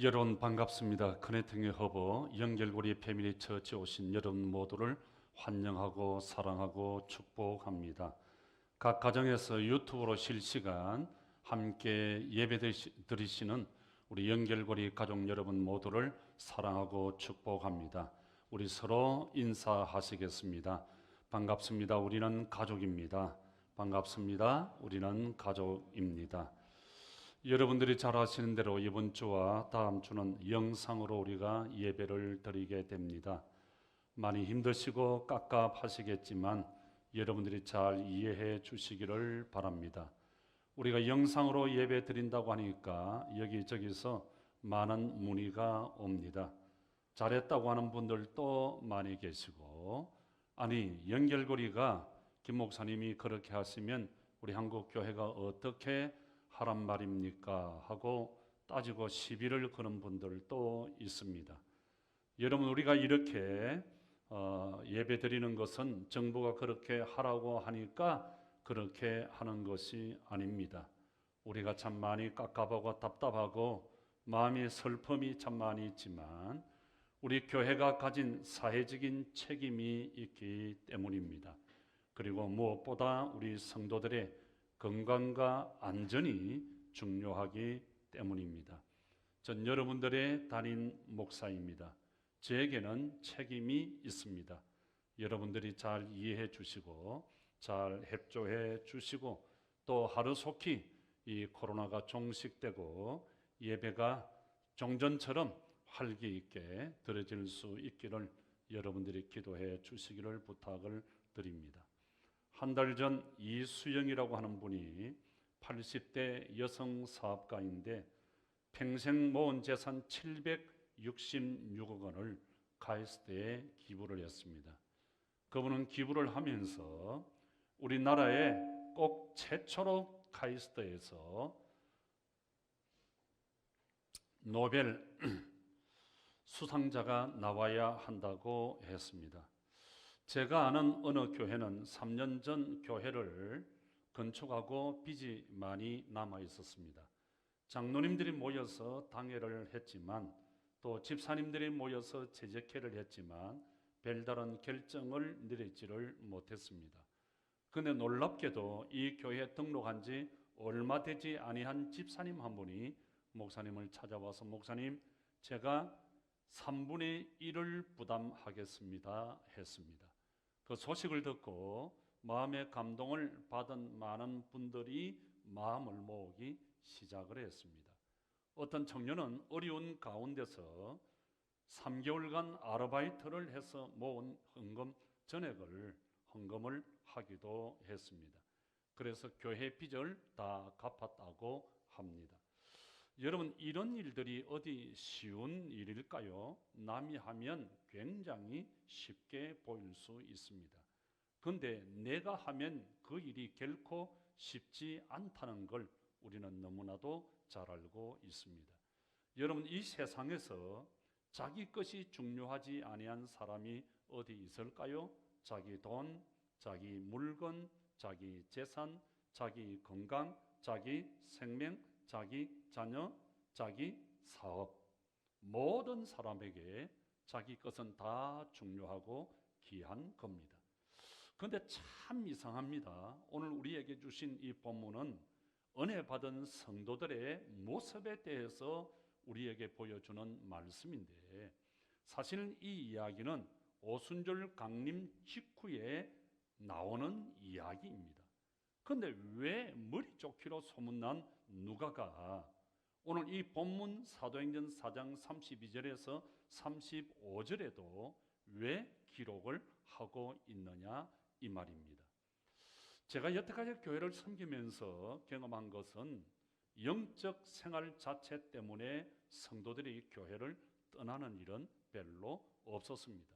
여러분 반갑습니다. 크네팅의 허버 연결고리 패밀리 처치에 오신 여러분 모두를 환영하고 사랑하고 축복합니다. 각 가정에서 유튜브로 실시간 함께 예배 드리시는 우리 연결고리 가족 여러분 모두를 사랑하고 축복합니다. 우리 서로 인사하시겠습니다. 반갑습니다. 우리는 가족입니다. 반갑습니다. 우리는 가족입니다. 여러분들이 잘 아시는 대로 이번 주와 다음 주는 영상으로 우리가 예배를 드리게 됩니다. 많이 힘드시고 깝깝하시겠지만 여러분들이 잘 이해해 주시기를 바랍니다. 우리가 영상으로 예배 드린다고 하니까 여기저기서 많은 문의가 옵니다. 잘했다고 하는 분들도 많이 계시고, 아니 연결고리가 김 목사님이 그렇게 하시면 우리 한국 교회가 어떻게 하란 말입니까? 하고 따지고 시비를 거는 분들도 있습니다. 여러분, 우리가 이렇게 예배 드리는 것은 정부가 그렇게 하라고 하니까 그렇게 하는 것이 아닙니다. 우리가 참 많이 깝깝하고 답답하고 마음의 슬픔이 참 많이 있지만 우리 교회가 가진 사회적인 책임이 있기 때문입니다. 그리고 무엇보다 우리 성도들의 건강과 안전이 중요하기 때문입니다. 전 여러분들의 담임 목사입니다. 저에게는 책임이 있습니다. 여러분들이 잘 이해해 주시고 잘 협조해 주시고 또 하루속히 이 코로나가 종식되고 예배가 종전처럼 활기 있게 드려질 수 있기를 여러분들이 기도해 주시기를 부탁을 드립니다. 한 달 전 이수영이라고 하는 분이 80대 여성 사업가인데 평생 모은 재산 766억 원을 카이스트에 기부를 했습니다. 그분은 기부를 하면서 우리나라에 꼭 최초로 카이스트에서 노벨 수상자가 나와야 한다고 했습니다. 제가 아는 어느 교회는 3년 전 교회를 건축하고 빚이 많이 남아 있었습니다. 장로님들이 모여서 당회를 했지만 또 집사님들이 모여서 재적회를 했지만 별다른 결정을 내리지를 못했습니다. 그런데 놀랍게도 이 교회에 등록한 지 얼마 되지 아니한 집사님 한 분이 목사님을 찾아와서 목사님, 제가 3분의 1을 부담하겠습니다 했습니다. 그 소식을 듣고 마음의 감동을 받은 많은 분들이 마음을 모으기 시작을 했습니다. 어떤 청년은 어려운 가운데서 3개월간 아르바이트를 해서 모은 헌금을 하기도 했습니다. 그래서 교회 빚을 다 갚았다고 합니다. 여러분, 이런 일들이 어디 쉬운 일일까요? 남이 하면 굉장히 쉽게 보일 수 있습니다. 그런데 내가 하면 그 일이 결코 쉽지 않다는 걸 우리는 너무나도 잘 알고 있습니다. 여러분, 이 세상에서 자기 것이 중요하지 아니한 사람이 어디 있을까요? 자기 돈, 자기 물건, 자기 재산, 자기 건강, 자기 생명, 자기 자녀, 자기 사업, 모든 사람에게 자기 것은 다 중요하고 귀한 겁니다. 그런데 참 이상합니다. 오늘 우리에게 주신 이 본문은 은혜 받은 성도들의 모습에 대해서 우리에게 보여주는 말씀인데, 사실 이 이야기는 오순절 강림 직후에 나오는 이야기입니다. 그런데 왜 머리 좋기로 소문난 누가가 오늘 이 본문 사도행전 4장 32절에서 35절에도 왜 기록을 하고 있느냐 이 말입니다. 제가 여태까지 교회를 섬기면서 경험한 것은 영적 생활 자체 때문에 성도들이 교회를 떠나는 일은 별로 없었습니다.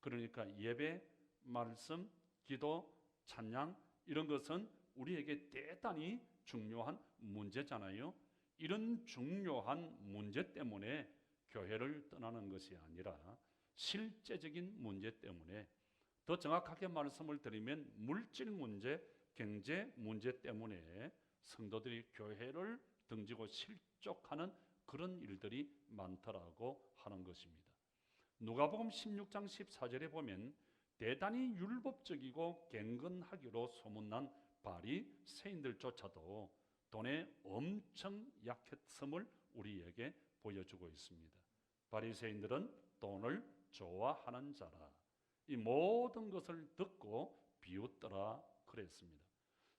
그러니까 예배, 말씀, 기도, 찬양 이런 것은 우리에게 대단히 중요한 문제잖아요. 이런 중요한 문제 때문에 교회를 떠나는 것이 아니라 실제적인 문제 때문에, 더 정확하게 말씀을 드리면 물질 문제, 경제 문제 때문에 성도들이 교회를 등지고 실족하는 그런 일들이 많더라고 하는 것입니다. 누가복음 16장 14절에 보면 대단히 율법적이고 경건하기로 소문난 바리새인들조차도 돈에 엄청 약했음을 우리에게 보여주고 있습니다. 바리새인들은 돈을 좋아하는 자라. 이 모든 것을 듣고 비웃더라 그랬습니다.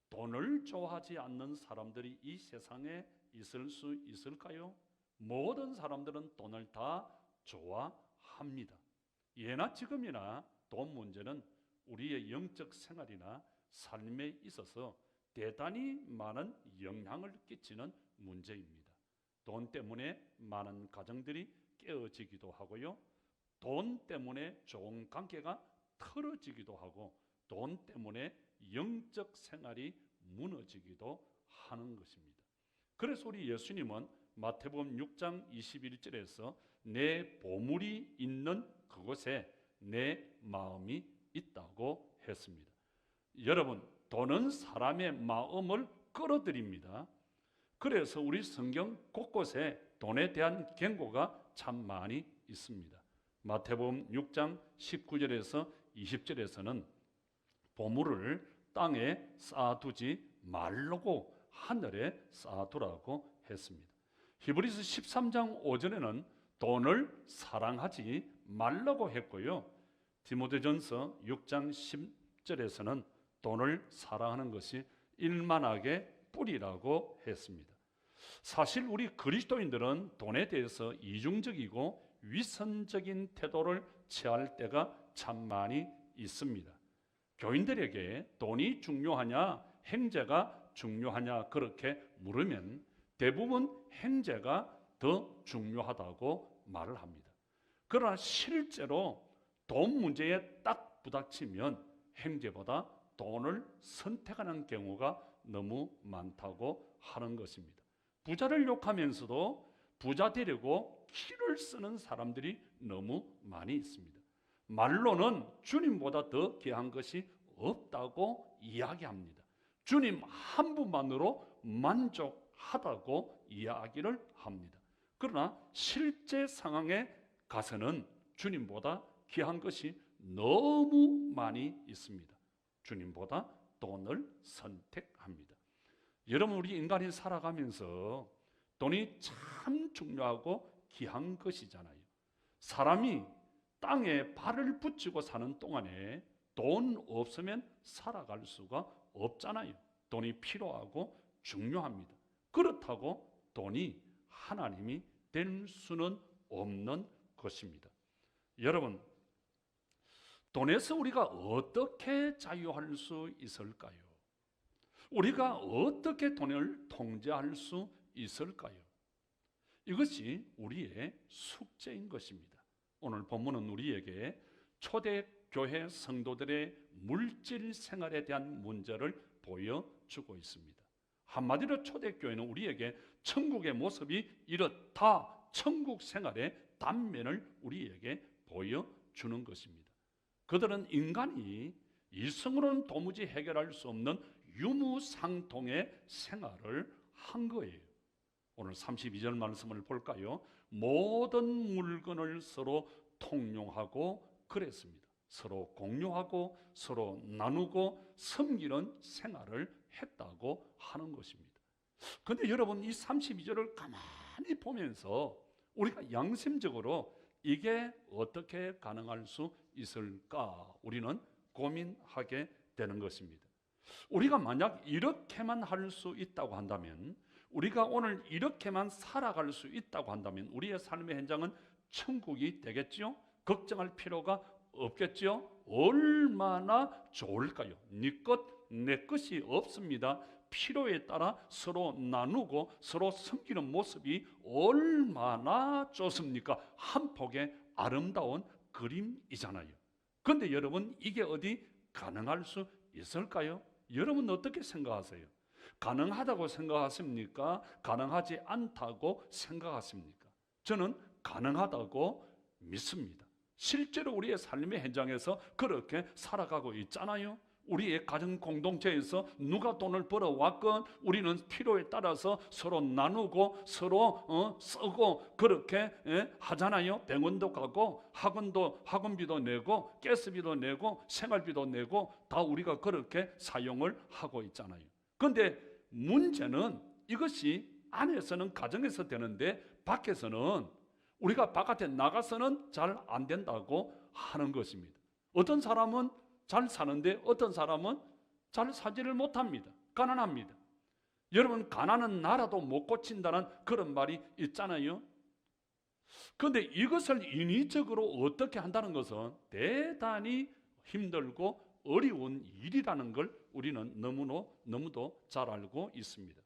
돈을 좋아하지 않는 사람들이 이 세상에 있을 수 있을까요? 모든 사람들은 돈을 다 좋아합니다. 예나 지금이나 돈 문제는 우리의 영적 생활이나 삶에 있어서 대단히 많은 영향을 끼치는 문제입니다. 돈 때문에 많은 가정들이 깨어지기도 하고요. 돈 때문에 좋은 관계가 틀어지기도 하고 돈 때문에 영적 생활이 무너지기도 하는 것입니다. 그래서 우리 예수님은 마태복음 6장 21절에서 내 보물이 있는 그곳에 내 마음이 있다고 했습니다. 여러분, 돈은 사람의 마음을 끌어들입니다. 그래서 우리 성경 곳곳에 돈에 대한 경고가 참 많이 있습니다. 마태복음 6장 19절에서 20절에서는 보물을 땅에 쌓아두지 말라고 하늘에 쌓아두라고 했습니다. 히브리서 13장 5절에는 돈을 사랑하지 말라고 했고요. 디모데전서 6장 10절에서는 돈을 사랑하는 것이 일만하게 뿌리라고 했습니다. 사실 우리 그리스도인들은 돈에 대해서 이중적이고 위선적인 태도를 취할 때가 참 많이 있습니다. 교인들에게 돈이 중요하냐 행제가 중요하냐 그렇게 물으면 대부분 행제가 더 중요하다고 말을 합니다. 그러나 실제로 돈 문제에 딱 부닥치면 행제보다 돈을 선택하는 경우가 너무 많다고 하는 것입니다. 부자를 욕하면서도 부자 되려고 키를 쓰는 사람들이 너무 많이 있습니다. 말로는 주님보다 더 귀한 것이 없다고 이야기합니다. 주님 한 분만으로 만족하다고 이야기를 합니다. 그러나 실제 상황에 가서는 주님보다 귀한 것이 너무 많이 있습니다. 주님보다 돈을 선택합니다. 여러분, 우리 인간이 살아가면서 돈이 참 중요하고 귀한 것이잖아요. 사람이 땅에 발을 붙이고 사는 동안에 돈 없으면 살아갈 수가 없잖아요. 돈이 필요하고 중요합니다. 그렇다고 돈이 하나님이 될 수는 없는 것입니다. 여러분, 돈에서 우리가 어떻게 자유할 수 있을까요? 우리가 어떻게 돈을 통제할 수 있을까요? 이것이 우리의 숙제인 것입니다. 오늘 본문은 우리에게 초대교회 성도들의 물질 생활에 대한 문제를 보여주고 있습니다. 한마디로 초대교회는 우리에게 천국의 모습이 이렇다, 천국 생활의 단면을 우리에게 보여주는 것입니다. 그들은 인간이 이성으로는 도무지 해결할 수 없는 유무상통의 생활을 한 거예요. 오늘 32절 말씀을 볼까요? 모든 물건을 서로 통용하고 그랬습니다. 서로 공유하고 서로 나누고 섬기는 생활을 했다고 하는 것입니다. 그런데 여러분, 이 32절을 가만히 보면서 우리가 양심적으로 이게 어떻게 가능할 수 있을까? 우리는 고민하게 되는 것입니다. 우리가 만약 이렇게만 할 수 있다고 한다면, 우리가 오늘 이렇게만 살아갈 수 있다고 한다면 우리의 삶의 현장은 천국이 되겠죠? 걱정할 필요가 없겠죠? 얼마나 좋을까요? 네 것, 내 것이 없습니다. 필요에 따라 서로 나누고 서로 섬기는 모습이 얼마나 좋습니까? 한 폭의 아름다운 그림이잖아요. 그런데 여러분, 이게 어디 가능할 수 있을까요? 여러분 어떻게 생각하세요? 가능하다고 생각하십니까? 가능하지 않다고 생각하십니까? 저는 가능하다고 믿습니다. 실제로 우리의 삶의 현장에서 그렇게 살아가고 있잖아요. 우리의 가정 공동체에서 누가 돈을 벌어왔건 우리는 필요에 따라서 서로 나누고 서로 쓰고 그렇게 하잖아요. 병원도 가고 학원비도 내고 가스비도 내고 생활비도 내고 다 우리가 그렇게 사용을 하고 있잖아요. 그런데 문제는 이것이 안에서는 가정에서 되는데 밖에서는 우리가 바깥에 나가서는 잘 안 된다고 하는 것입니다. 어떤 사람은 잘 사는데 어떤 사람은 잘 사지를 못합니다. 가난합니다. 여러분, 가난은 나라도 못 고친다는 그런 말이 있잖아요. 그런데 이것을 인위적으로 어떻게 한다는 것은 대단히 힘들고 어려운 일이라는 걸 우리는 너무도 잘 알고 있습니다.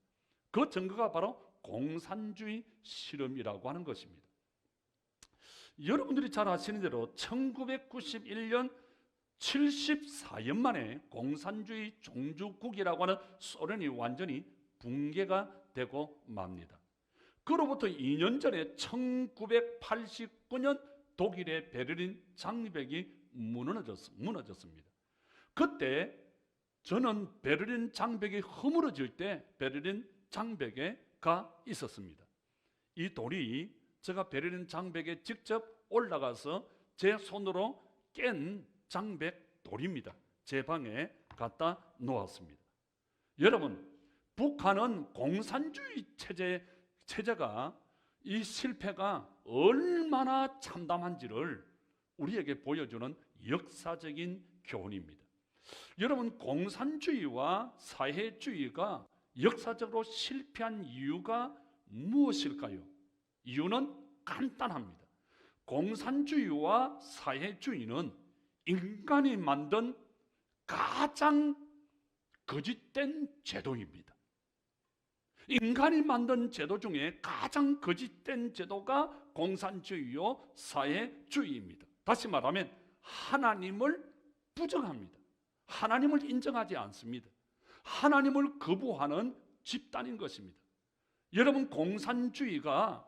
그 증거가 바로 공산주의 실험이라고 하는 것입니다. 여러분들이 잘 아시는 대로 1991년 74년 만에 공산주의 종주국이라고 하는 소련이 완전히 붕괴가 되고 맙니다. 그로부터 2년 전에 1989년 독일의 베를린 장벽이 무너졌습니다. 그때 저는 베를린 장벽이 허물어질 때 베를린 장벽에 가 있었습니다. 이 돌이 제가 베를린 장벽에 직접 올라가서 제 손으로 깬 장벽 돌입니다. 제 방에 갖다 놓았습니다. 여러분, 북한은 공산주의 체제가 이 실패가 얼마나 참담한지를 우리에게 보여주는 역사적인 교훈입니다. 여러분, 공산주의와 사회주의가 역사적으로 실패한 이유가 무엇일까요? 이유는 간단합니다. 공산주의와 사회주의는 인간이 만든 가장 거짓된 제도입니다. 인간이 만든 제도 중에 가장 거짓된 제도가 공산주의요 사회주의입니다. 다시 말하면 하나님을 부정합니다. 하나님을 인정하지 않습니다. 하나님을 거부하는 집단인 것입니다. 여러분, 공산주의가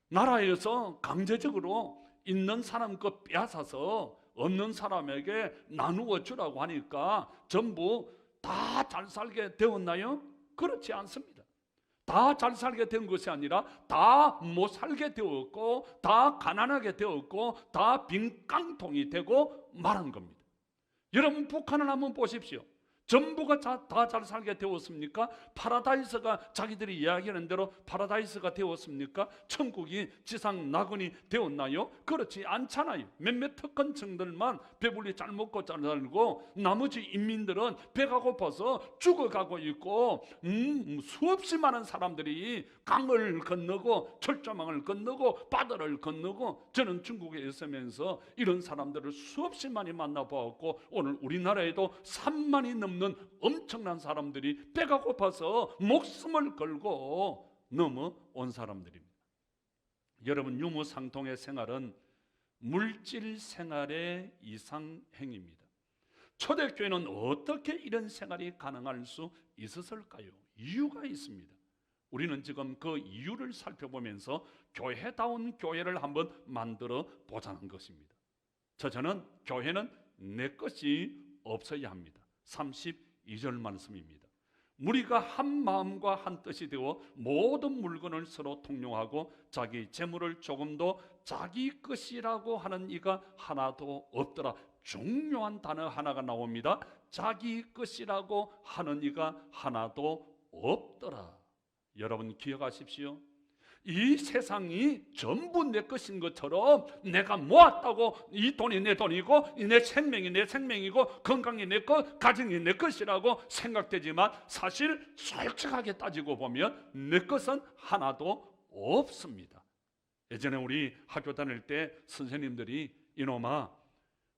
나라에서 강제적으로 있는 사람 것 빼앗아서 없는 사람에게 나누어 주라고 하니까 전부 다 잘 살게 되었나요? 그렇지 않습니다. 다 잘 살게 된 것이 아니라 다 못 살게 되었고 다 가난하게 되었고 다 빈 깡통이 되고 말한 겁니다. 여러분, 북한을 한번 보십시오. 전부가 다 잘 살게 되었습니까? 파라다이스가 자기들이 이야기하는 대로 파라다이스가 되었습니까? 천국이 지상 낙원이 되었나요? 그렇지 않잖아요. 몇몇 특권층들만 배불리 잘 먹고 잘 살고 나머지 인민들은 배가 고파서 죽어가고 있고 수없이 많은 사람들이 강을 건너고 철조망을 건너고 바다를 건너고, 저는 중국에 있으면서 이런 사람들을 수없이 많이 만나보았고 오늘 우리나라에도 3만이 넘는 엄청난 사람들이 배가 고파서 목숨을 걸고 넘어온 사람들입니다. 여러분, 유무상통의 생활은 물질 생활의 이상행위입니다. 초대교회는 어떻게 이런 생활이 가능할 수 있었을까요? 이유가 있습니다. 우리는 지금 그 이유를 살펴보면서 교회다운 교회를 한번 만들어 보자는 것입니다. 저는 교회는 내 것이 없어야 합니다. 32절 말씀입니다. 무리가 한 마음과 한 뜻이 되어 모든 물건을 서로 통용하고 자기 재물을 조금도 자기 것이라고 하는 이가 하나도 없더라. 중요한 단어 하나가 나옵니다. 자기 것이라고 하는 이가 하나도 없더라. 여러분, 기억하십시오. 이 세상이 전부 내 것인 것처럼 내가 모았다고 이 돈이 내 돈이고 내 생명이 내 생명이고 건강이 내 것, 가정이 내 것이라고 생각되지만 사실 솔직하게 따지고 보면 내 것은 하나도 없습니다. 예전에 우리 학교 다닐 때 선생님들이 이놈아,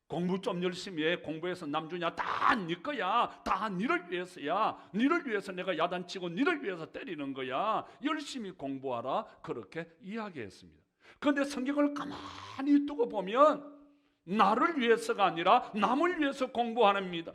공부 좀 열심히 해. 공부해서 남주냐? 다 네 거야. 다 니를 위해서야. 니를 위해서 내가 야단치고 니를 위해서 때리는 거야. 열심히 공부하라. 그렇게 이야기했습니다. 그런데 성경을 가만히 두고 보면 나를 위해서가 아니라 남을 위해서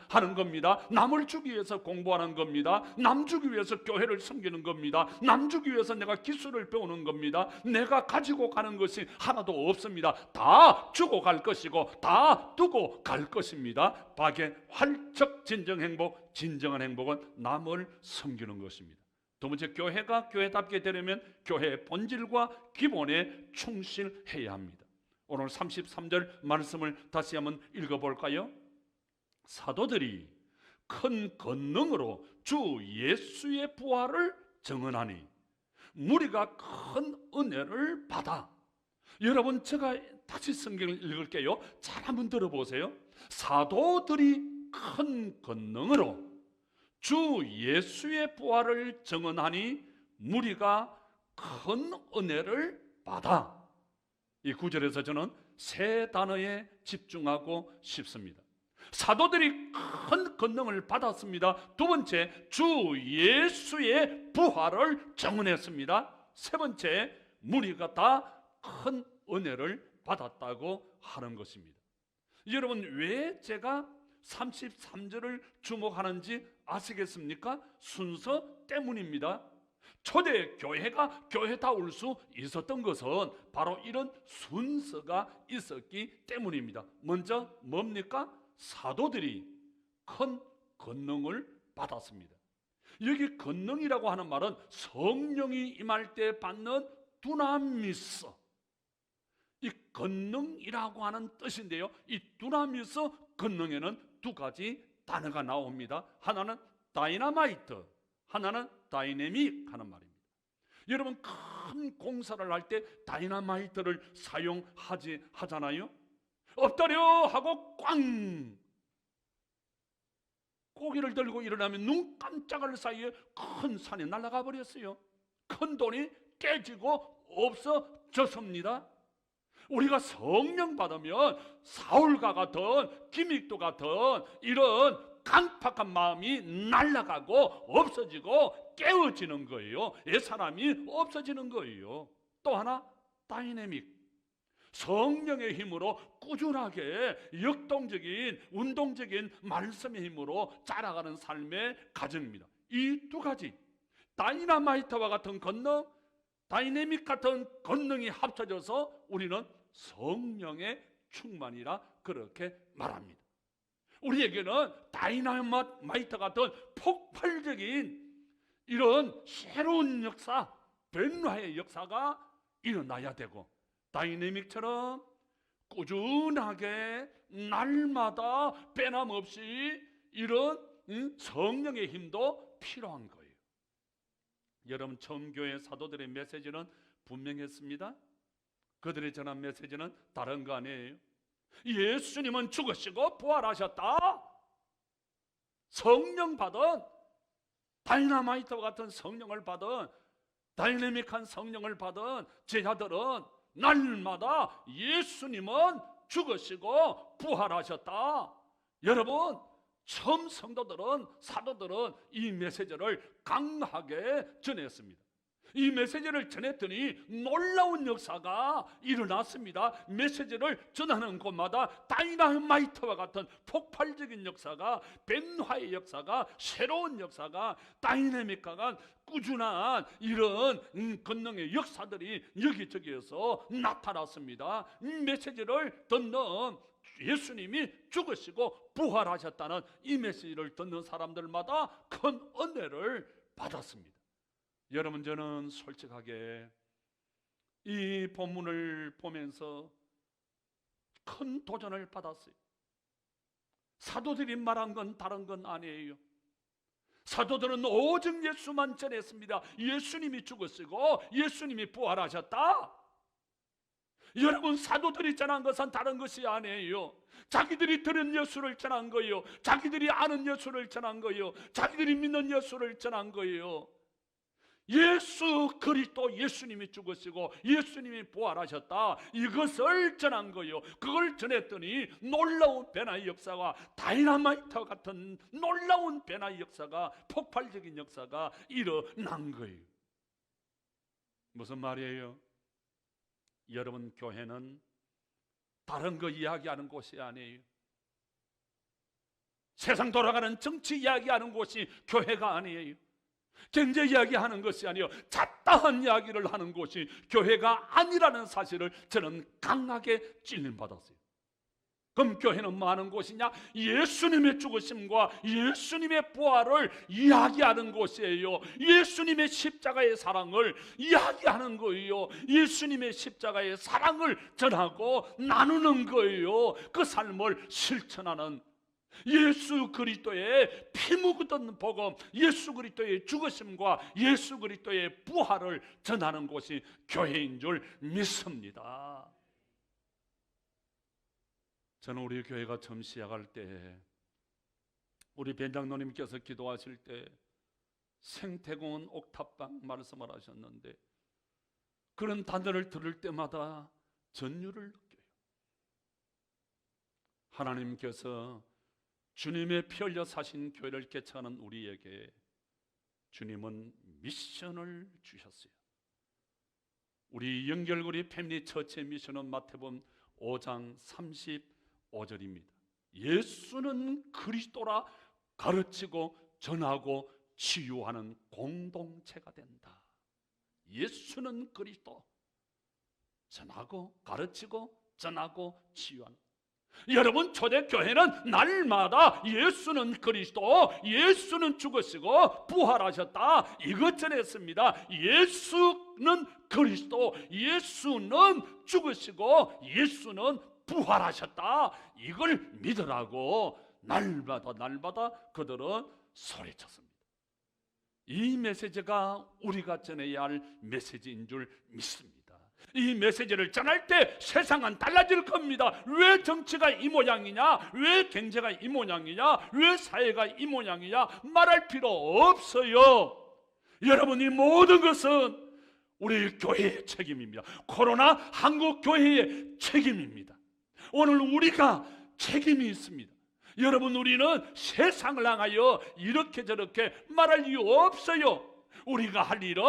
하는 겁니다. 남을 주기 위해서 공부하는 겁니다. 남 주기 위해서 교회를 섬기는 겁니다. 남 주기 위해서 내가 기술을 배우는 겁니다. 내가 가지고 가는 것이 하나도 없습니다. 다 주고 갈 것이고 다 두고 갈 것입니다. 박의 활적 진정한 행복은 남을 섬기는 것입니다. 두 번째, 교회가 교회답게 되려면 교회의 본질과 기본에 충실해야 합니다. 오늘 33절 말씀을 다시 한번 읽어볼까요? 사도들이 큰 권능으로 주 예수의 부활을 증언하니 무리가 큰 은혜를 받아. 여러분, 제가 다시 성경을 읽을게요. 잘 한번 들어보세요. 사도들이 큰 권능으로 주 예수의 부활을 증언하니 무리가 큰 은혜를 받아. 이 구절에서 저는 세 단어에 집중하고 싶습니다. 사도들이 큰 권능을 받았습니다. 두 번째, 주 예수의 부활을 증언했습니다. 세 번째, 무리가 다 큰 은혜를 받았다고 하는 것입니다. 여러분, 왜 제가 33절을 주목하는지 아시겠습니까? 순서 때문입니다. 초대 교회가 교회다울 수 있었던 것은 바로 이런 순서가 있었기 때문입니다. 먼저 뭡니까? 사도들이 큰 권능을 받았습니다. 여기 권능이라고 하는 말은 성령이 임할 때 받는 두나미스, 이 권능이라고 하는 뜻인데요, 이 두나미스 권능에는 두 가지 단어가 나옵니다. 하나는 다이나마이트, 하나는 다이내믹 하는 말입니다. 여러분, 큰 공사를 할 때 다이나마이트를 하잖아요. 엎드려 하고 꽝! 고기를 들고 일어나면 눈 깜짝할 사이에 큰 산이 날아가 버렸어요. 큰 돈이 깨지고 없어졌습니다. 우리가 성령 받으면 사울과 같은, 기믹도 같은 이런 강팍한 마음이 날아가고 없어지고 깨어지는 거예요. 옛사람이 없어지는 거예요. 또 하나, 다이내믹, 성령의 힘으로 꾸준하게 역동적인, 운동적인 말씀의 힘으로 자라가는 삶의 과정입니다. 이 두 가지, 다이나마이트와 같은 권능, 다이내믹 같은 권능이 합쳐져서 우리는 성령의 충만이라 그렇게 말합니다. 우리에게는 다이나마이트 같은 폭발적인 이런 새로운 역사, 변화의 역사가 일어나야 되고, 다이내믹처럼 꾸준하게 날마다 빼남없이 이런 성령의 힘도 필요한 거예요. 여러분, 처음 교회 사도들의 메시지는 분명했습니다. 그들이 전한 메시지는 다른 거 아니에요. 예수님은 죽으시고 부활하셨다. 성령 받은, 다이나마이트와 같은 성령을 받은, 다이내믹한 성령을 받은 제자들은 날마다 예수님은 죽으시고 부활하셨다. 여러분, 처음 성도들은, 사도들은 이 메시지를 강하게 전했습니다. 이 메시지를 전했더니 놀라운 역사가 일어났습니다. 메시지를 전하는 곳마다 다이나마이트와 같은 폭발적인 역사가, 변화의 역사가, 새로운 역사가, 다이내믹한 꾸준한 이런 권능의 역사들이 여기저기에서 나타났습니다. 메시지를 듣는, 예수님이 죽으시고 부활하셨다는 이 메시지를 듣는 사람들마다 큰 은혜를 받았습니다. 여러분, 저는 솔직하게 이 본문을 보면서 큰 도전을 받았어요. 사도들이 말한 건 다른 건 아니에요. 사도들은 오직 예수만 전했습니다. 예수님이 죽으시고 예수님이 부활하셨다. 여러분, 사도들이 전한 것은 다른 것이 아니에요. 자기들이 들은 예수를 전한 거예요. 자기들이 아는 예수를 전한 거예요. 자기들이 믿는 예수를 전한 거예요. 예수 그리스도, 예수님이 죽으시고 예수님이 부활하셨다, 이것을 전한 거예요. 그걸 전했더니 놀라운 변화의 역사가, 다이나마이트 같은 놀라운 변화의 역사가, 폭발적인 역사가 일어난 거예요. 무슨 말이에요? 여러분, 교회는 다른 거 이야기하는 곳이 아니에요. 세상 돌아가는 정치 이야기하는 곳이 교회가 아니에요. 경제 이야기하는 것이 아니요, 잡다한 이야기를 하는 곳이 교회가 아니라는 사실을 저는 강하게 찔림받았어요. 그럼 교회는 뭐 하는 곳이냐? 예수님의 죽으심과 예수님의 부활을 이야기하는 곳이에요. 예수님의 십자가의 사랑을 이야기하는 거예요. 예수님의 십자가의 사랑을 전하고 나누는 거예요. 그 삶을 실천하는, 예수 그리스도의 피 묻은 복음, 예수 그리스도의 죽으심과 예수 그리스도의 부활을 전하는 곳이 교회인 줄 믿습니다. 저는 우리 교회가 처음 시작할 때 우리 변장로님께서 기도하실 때 생태공원 옥탑방 말씀을 하셨는데, 그런 단어를 들을 때마다 전율을 느껴요. 하나님께서 주님의 피 흘려 사신 교회를 개척하는 우리에게 주님은 미션을 주셨어요. 우리 연결고리 패밀리 처치의 미션은 마태복음 5장 35절입니다. 예수는 그리스도라 가르치고 전하고 치유하는 공동체가 된다. 예수는 그리스도, 전하고 가르치고 전하고 치유하는. 여러분, 초대교회는 날마다 예수는 그리스도, 예수는 죽으시고 부활하셨다, 이것 전했습니다. 예수는 그리스도, 예수는 죽으시고 예수는 부활하셨다, 이걸 믿으라고 날마다 그들은 소리쳤습니다. 이 메시지가 우리가 전해야 할 메시지인 줄 믿습니다. 이 메시지를 전할 때 세상은 달라질 겁니다. 왜 정치가 이 모양이냐, 왜 경제가 이 모양이냐, 왜 사회가 이 모양이냐 말할 필요 없어요. 여러분, 이 모든 것은 우리 교회의 책임입니다. 코로나 한국 교회의 책임입니다. 오늘 우리가 책임이 있습니다. 여러분, 우리는 세상을 향하여 이렇게 저렇게 말할 이유 없어요. 우리가 할 일은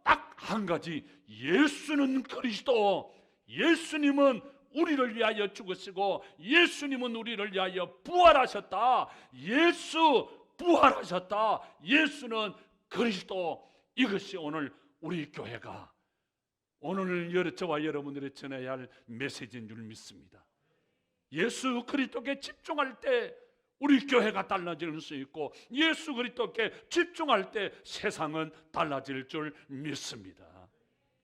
딱 한 가지, 예수는 그리스도, 예수님은 우리를 위하여 죽으시고 예수님은 우리를 위하여 부활하셨다, 예수 부활하셨다, 예수는 그리스도. 이것이 오늘 우리 교회가 오늘 저와 여러분들이 전해야 할 메시지인 줄 믿습니다. 예수 그리스도께 집중할 때 우리 교회가 달라질 수 있고, 예수 그리스도께 집중할 때 세상은 달라질 줄 믿습니다.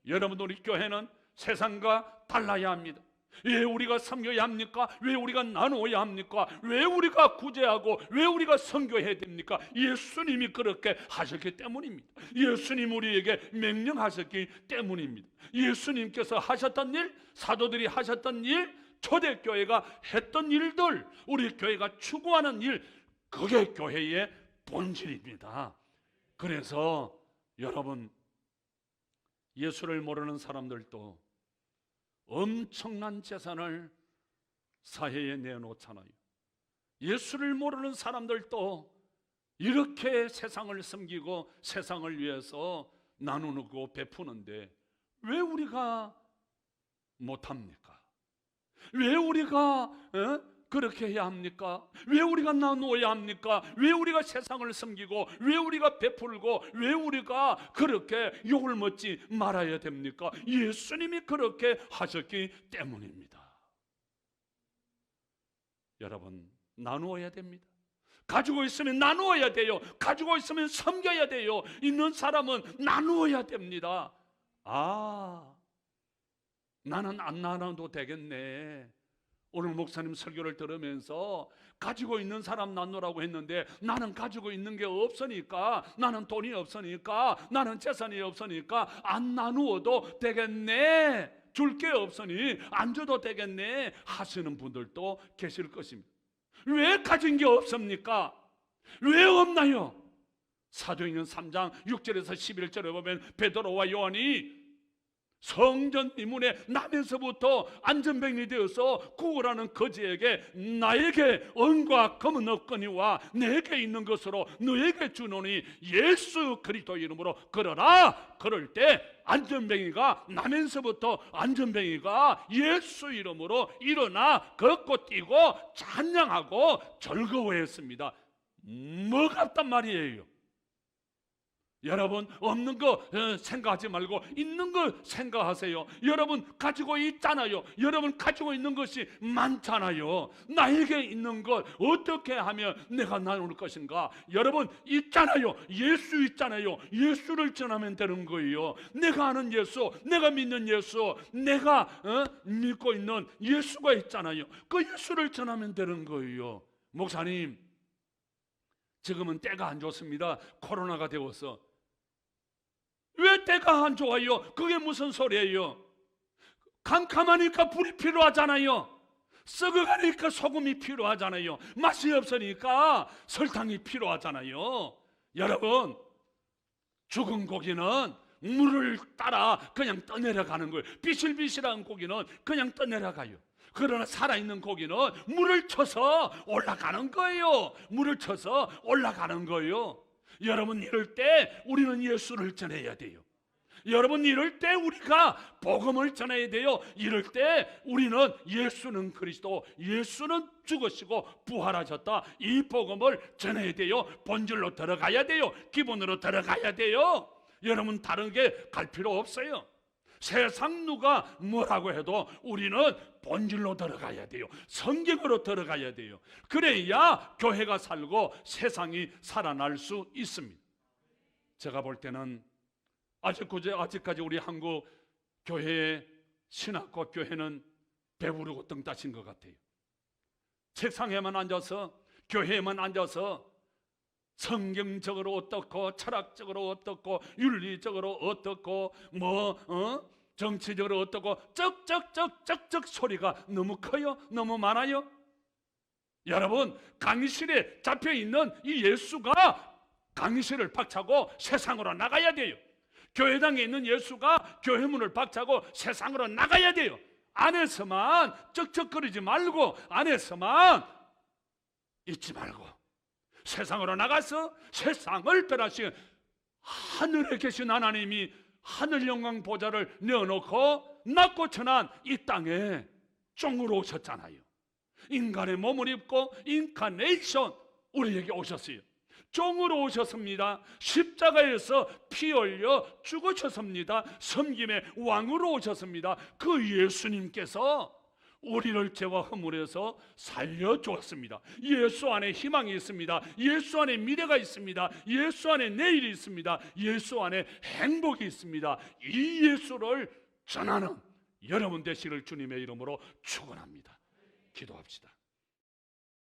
여러분, 우리 교회는 세상과 달라야 합니다. 왜 우리가 섬겨야 합니까? 왜 우리가 나누어야 합니까? 왜 우리가 구제하고 왜 우리가 선교해야 됩니까? 예수님이 그렇게 하셨기 때문입니다. 예수님 우리에게 명령하셨기 때문입니다. 예수님께서 하셨던 일, 사도들이 하셨던 일, 초대교회가 했던 일들, 우리 교회가 추구하는 일, 그게 교회의 본질입니다. 그래서 여러분, 예수를 모르는 사람들도 엄청난 재산을 사회에 내놓잖아요. 예수를 모르는 사람들도 이렇게 세상을 섬기고 세상을 위해서 나누고 베푸는데 왜 우리가 못합니까? 왜 우리가 그렇게 해야 합니까? 왜 우리가 나누어야 합니까? 왜 우리가 세상을 섬기고 왜 우리가 베풀고 왜 우리가 그렇게 욕을 먹지 말아야 됩니까? 예수님이 그렇게 하셨기 때문입니다. 여러분, 나누어야 됩니다. 가지고 있으면 나누어야 돼요. 가지고 있으면 섬겨야 돼요. 있는 사람은 나누어야 됩니다. 나는 안 나눠도 되겠네. 오늘 목사님 설교를 들으면서 가지고 있는 사람 나누라고 했는데 나는 가지고 있는 게 없으니까, 나는 돈이 없으니까, 나는 재산이 없으니까 안 나누어도 되겠네, 줄 게 없으니 안 줘도 되겠네 하시는 분들도 계실 것입니다. 왜 가진 게 없습니까? 왜 없나요? 사도행전 3장 6절에서 11절에 보면 베드로와 요한이 성전 이문에 나면서부터 안전병이 되어서 구걸하는 거지에게 나에게 은과 금은 없거니와 내게 있는 것으로 너에게 주노니 예수 그리스도 이름으로 걸어라. 그럴 때 안전병이가 나면서부터 안전병이가 예수 이름으로 일어나 걷고 뛰고 찬양하고 즐거워했습니다. 뭐 같단 말이에요. 여러분, 없는 거 생각하지 말고 있는 거 생각하세요. 여러분 가지고 있잖아요. 여러분 가지고 있는 것이 많잖아요. 나에게 있는 것 어떻게 하면 내가 나눌 것인가? 여러분 있잖아요. 예수 있잖아요. 예수를 전하면 되는 거예요. 내가 아는 예수, 내가 믿는 예수, 내가 믿고 있는 예수가 있잖아요. 그 예수를 전하면 되는 거예요. 목사님, 지금은 때가 안 좋습니다. 코로나가 되어서. 왜 때가 안 좋아요? 그게 무슨 소리예요? 캄캄하니까 불이 필요하잖아요. 썩어가니까 소금이 필요하잖아요. 맛이 없으니까 설탕이 필요하잖아요. 여러분, 죽은 고기는 물을 따라 그냥 떠내려가는 거예요. 비실비실한 고기는 그냥 떠내려가요. 그러나 살아있는 고기는 물을 쳐서 올라가는 거예요. 물을 쳐서 올라가는 거예요. 여러분, 이럴 때 우리는 예수를 전해야 돼요. 여러분, 이럴 때 우리가 복음을 전해야 돼요. 이럴 때 우리는 예수는 그리스도, 예수는 죽으시고 부활하셨다, 이 복음을 전해야 돼요. 본질로 들어가야 돼요. 기본으로 들어가야 돼요. 여러분, 다르게 갈 필요 없어요. 세상 누가 뭐라고 해도 우리는 본질로 들어가야 돼요. 성경으로 들어가야 돼요. 그래야 교회가 살고 세상이 살아날 수 있습니다. 제가 볼 때는 아직까지 우리 한국 교회의 신학과 교회는 배부르고 등 따신 것 같아요. 책상에만 앉아서, 교회에만 앉아서 성경적으로 어떻고, 철학적으로 어떻고, 윤리적으로 어떻고, 정치적으로 어떻고, 쩍쩍쩍쩍쩍 소리가 너무 커요? 너무 많아요? 여러분, 강의실에 잡혀있는 이 예수가 강의실을 박차고 세상으로 나가야 돼요. 교회당에 있는 예수가 교회 문을 박차고 세상으로 나가야 돼요. 안에서만 쩍쩍거리지 말고, 안에서만 있지 말고 세상으로 나가서 세상을 변화시킨 하늘에 계신 하나님이 하늘 영광 보좌를 내어놓고 낮고 천한 이 땅에 종으로 오셨잖아요. 인간의 몸을 입고 인카네이션, 우리에게 오셨어요. 종으로 오셨습니다. 십자가에서 피 흘려 죽으셨습니다. 섬김의 왕으로 오셨습니다. 그 예수님께서 우리를 죄와 허물에서 살려주었습니다. 예수 안에 희망이 있습니다. 예수 안에 미래가 있습니다. 예수 안에 내일이 있습니다. 예수 안에 행복이 있습니다. 이 예수를 전하는 여러분 되시기를 주님의 이름으로 축원합니다. 기도합시다.